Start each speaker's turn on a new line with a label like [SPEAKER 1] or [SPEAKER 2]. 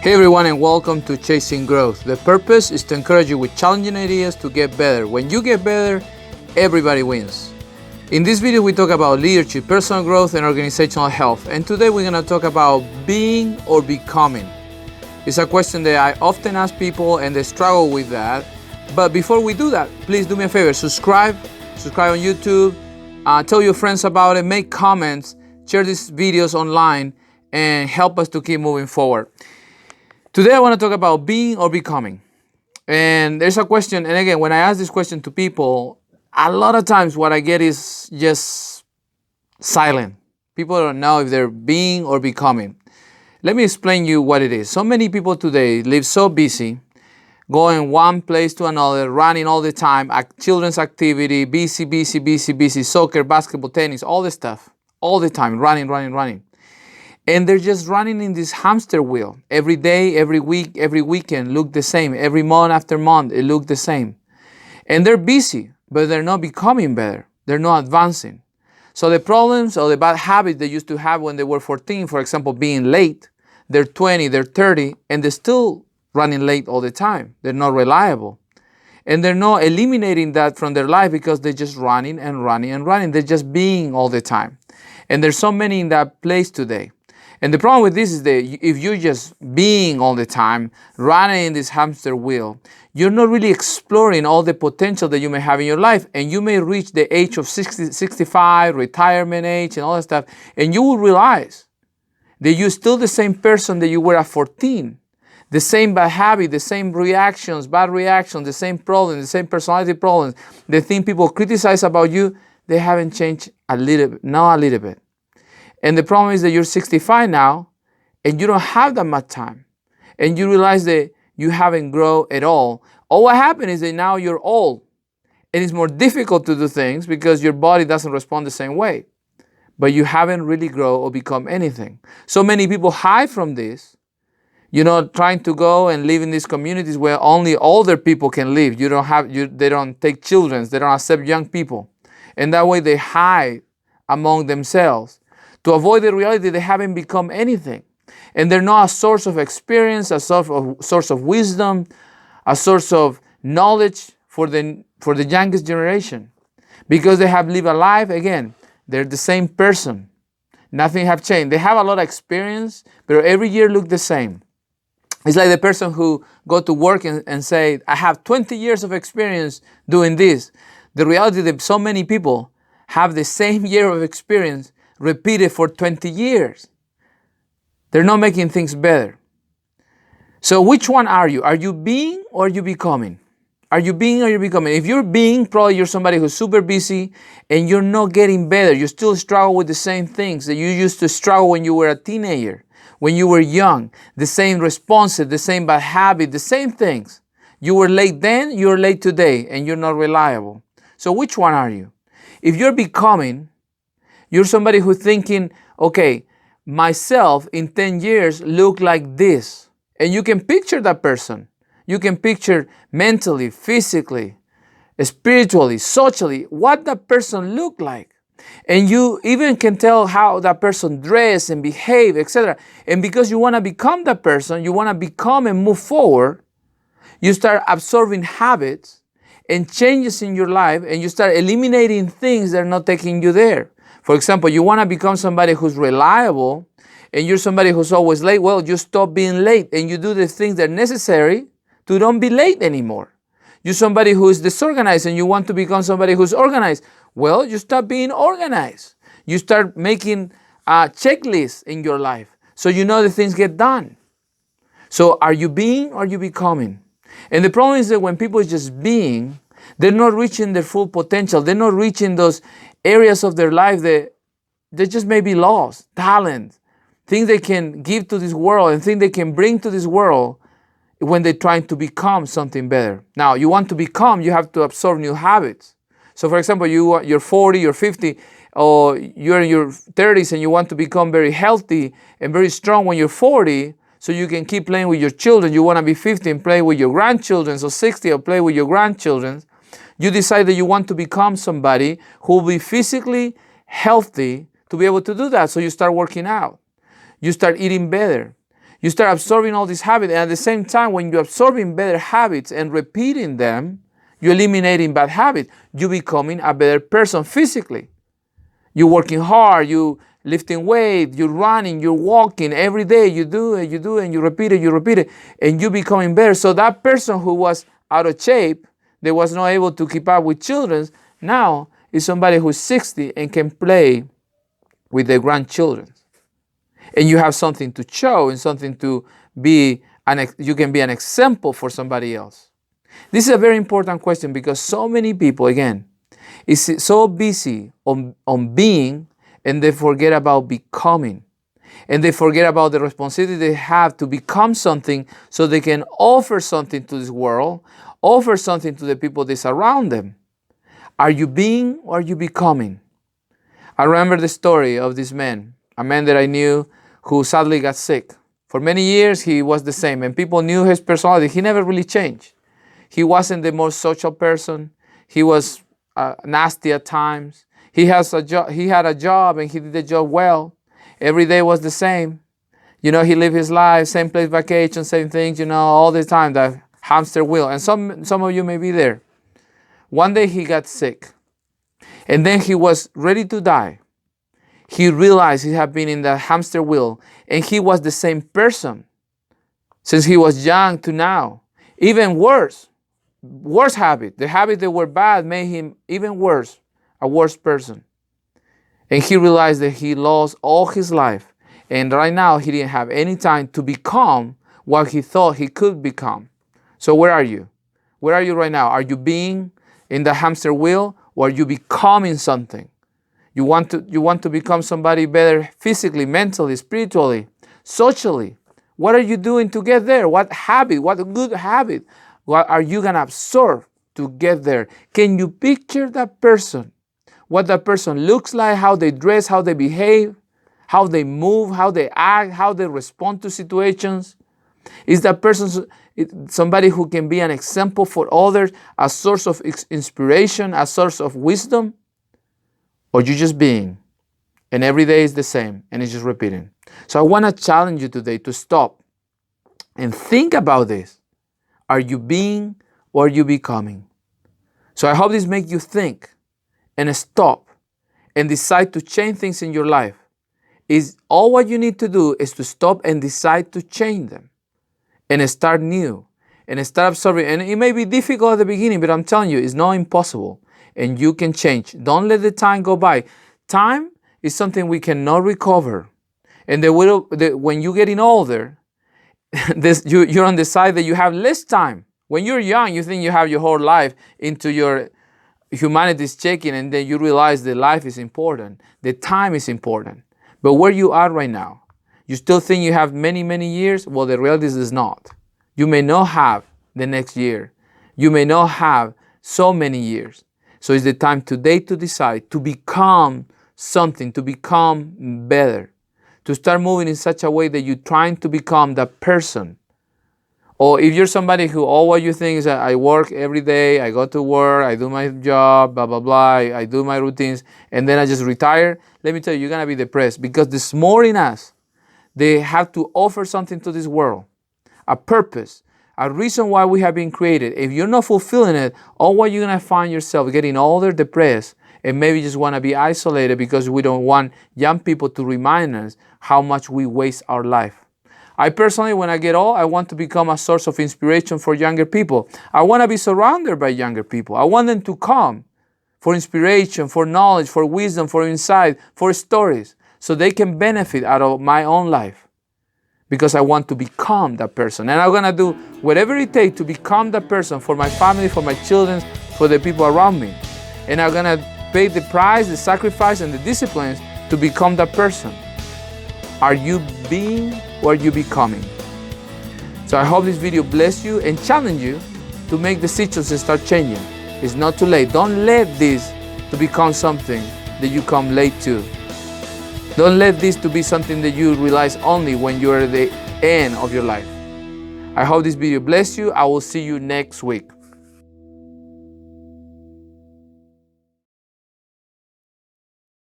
[SPEAKER 1] Hey everyone, and welcome to Chasing Growth. The purpose is to encourage you with challenging ideas to get better. When you get better, everybody wins. In this video we talk about leadership, personal growth, and organizational health. And today we're going to talk about being or becoming. It's a question that I often ask people and they struggle with that. But before we do that, please do me a favor, subscribe on YouTube, tell your friends about it, make comments, share these videos online, and help us to keep moving forward. Today I want to talk about being or becoming. And there's a question, and again, when I ask this question to people, a lot of times what I get is just silent. People don't know if they're being or becoming. Let me explain you what it is. So many people today live so busy, going one place to another, running all the time, children's activity, busy, soccer, basketball, tennis, all this stuff, all the time, running. And they're just running in this hamster wheel. Every day, every week, every weekend look the same. Every month after month, it look the same. And they're busy, but they're not becoming better. They're not advancing. So the problems or the bad habits they used to have when they were 14, for example, being late, they're 20, they're 30, and they're still running late all the time. They're not reliable. And they're not eliminating that from their life because they're just running. They're just being all the time. And there's so many in that place today. And the problem with this is that if you're just being all the time, running in this hamster wheel, you're not really exploring all the potential that you may have in your life. And you may reach the age of 60, 65, retirement age and all that stuff. And you will realize that you're still the same person that you were at 14. The same bad habit, the same reactions, bad reactions, the same problems, the same personality problems. The thing people criticize about you, they haven't changed a little bit, not a little bit. And the problem is that you're 65 now and you don't have that much time. And you realize that you haven't grown at all. All what happened is that now you're old. And it's more difficult to do things because your body doesn't respond the same way. But you haven't really grown or become anything. So many people hide from this, trying to go and live in these communities where only older people can live. They don't take children, they don't accept young people. And that way they hide among themselves to avoid the reality they haven't become anything. And they're not a source of experience, a source of wisdom, a source of knowledge for the youngest generation. Because they have lived a life, again, they're the same person. Nothing have changed. They have a lot of experience, but every year look the same. It's like the person who go to work and say, I have 20 years of experience doing this. The reality is that so many people have the same year of experience repeated for 20 years. They're not making things better. So which one are you? Are you being or are you becoming? Are you being or are you becoming? If you're being, probably you're somebody who's super busy and you're not getting better. You still struggle with the same things that you used to struggle when you were a teenager, when you were young. The same responses, the same bad habit, the same things. You were late then, you're late today, and you're not reliable. So which one are you? If you're becoming, you're somebody who's thinking, okay, myself in 10 years look like this. And you can picture that person. You can picture mentally, physically, spiritually, socially, what that person looked like. And you even can tell how that person dressed and behave, etc. And because you want to become that person, you want to become and move forward, you start absorbing habits and changes in your life, and you start eliminating things that are not taking you there. For example, you want to become somebody who's reliable and you're somebody who's always late. Well, you stop being late and you do the things that are necessary to don't be late anymore. You're somebody who is disorganized and you want to become somebody who's organized. Well, you stop being organized. You start making a checklist in your life so you know that things get done. So are you being or are you becoming? And the problem is that when people are just being, they're not reaching their full potential. They're not reaching those areas of their life that they just may be lost, talent, things they can give to this world and things they can bring to this world when they're trying to become something better. Now, you want to become, you have to absorb new habits. So for example, you're 40, you're 50, or you're in your 30s and you want to become very healthy and very strong when you're 40, so you can keep playing with your children. You want to be 50 and play with your grandchildren, so 60 or play with your grandchildren. You decide that you want to become somebody who will be physically healthy to be able to do that. So you start working out. You start eating better. You start absorbing all these habits, and at the same time, when you're absorbing better habits and repeating them, you're eliminating bad habits. You're becoming a better person physically. You're working hard, you're lifting weight, you're running, you're walking every day. You do it, and you repeat it, and you're becoming better. So that person who was out of shape, that was not able to keep up with children, now is somebody who's 60 and can play with their grandchildren. And you have something to show and something to be, you can be an example for somebody else. This is a very important question because so many people, again, is so busy on being, and they forget about becoming. And they forget about the responsibility they have to become something so they can offer something to this world, offer something to the people that surround them. Are you being or are you becoming? I remember the story of this man, a man that I knew who sadly got sick. For many years, he was the same, and people knew his personality. He never really changed. He wasn't the most social person. He was nasty at times. He had a job, and he did the job well. Every day was the same. He lived his life, same place, vacation, same things, all the time, the hamster wheel. And some of you may be there. One day he got sick, and then he was ready to die. He realized he had been in the hamster wheel, and he was the same person since he was young to now. Even worse habit. The habits that were bad made him even worse, a worse person. And he realized that he lost all his life, and right now he didn't have any time to become what he thought he could become. So where are you? Where are you right now? Are you being in the hamster wheel, or are you becoming something? You want to become somebody better physically, mentally, spiritually, socially. What are you doing to get there? What good habit, what are you going to absorb to get there? Can you picture that person? What that person looks like, how they dress, how they behave, how they move, how they act, how they respond to situations? Is that person somebody who can be an example for others, a source of inspiration, a source of wisdom? Or you just being, and every day is the same, and it's just repeating? So I want to challenge you today to stop and think about this. Are you being or are you becoming? So I hope this makes you think and stop and decide to change things in your life. Is all what you need to do is to stop and decide to change them and start new and start absorbing. And it may be difficult at the beginning, but I'm telling you, it's not impossible. And you can change. Don't let the time go by. Time is something we cannot recover. And when you're getting older, you're on the side that you have less time. When you're young, you think you have your whole life into your humanity's checking, and then you realize that life is important. The time is important. But where you are right now, you still think you have many, many years? Well, the reality is not. You may not have the next year. You may not have so many years. So it's the time today to decide to become something, to become better, to start moving in such a way that you're trying to become that person. Or if you're somebody who all what you think is that I work every day, I go to work, I do my job, blah, blah, blah, I do my routines, and then I just retire, let me tell you, you're going to be depressed, because the small in us, they have to offer something to this world, a purpose, a reason why we have been created. If you're not fulfilling it, all what you're going to find yourself getting older, depressed, and maybe just want to be isolated because we don't want young people to remind us how much we waste our life. I personally, when I get old, I want to become a source of inspiration for younger people. I want to be surrounded by younger people. I want them to come for inspiration, for knowledge, for wisdom, for insight, for stories, so they can benefit out of my own life. Because I want to become that person. And I'm going to do whatever it takes to become that person for my family, for my children, for the people around me. And I'm going to pay the price, the sacrifice, and the disciplines to become that person. Are you being or are you becoming? So I hope this video bless you and challenge you to make decisions and start changing. It's not too late. Don't let this to become something that you come late to. Don't let this to be something that you realize only when you're at the end of your life. I hope this video bless you. I will see you next week.